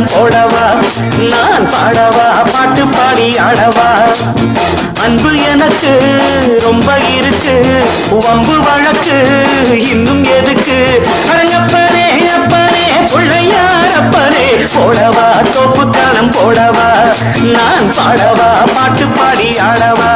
தாளம் போடவா நான் பாடவா பாட்டு பாடி ஆடவா அன்பு எனக்கு ரொம்ப இருக்கு வம்பு வழக்கு இன்னும் எதுக்கு அரங்கப்பனே அப்பனே பிள்ளையார் அப்பனே போடவா தோப்பு தாளம் போடவா நான் பாடவா பாட்டு பாடி ஆடவா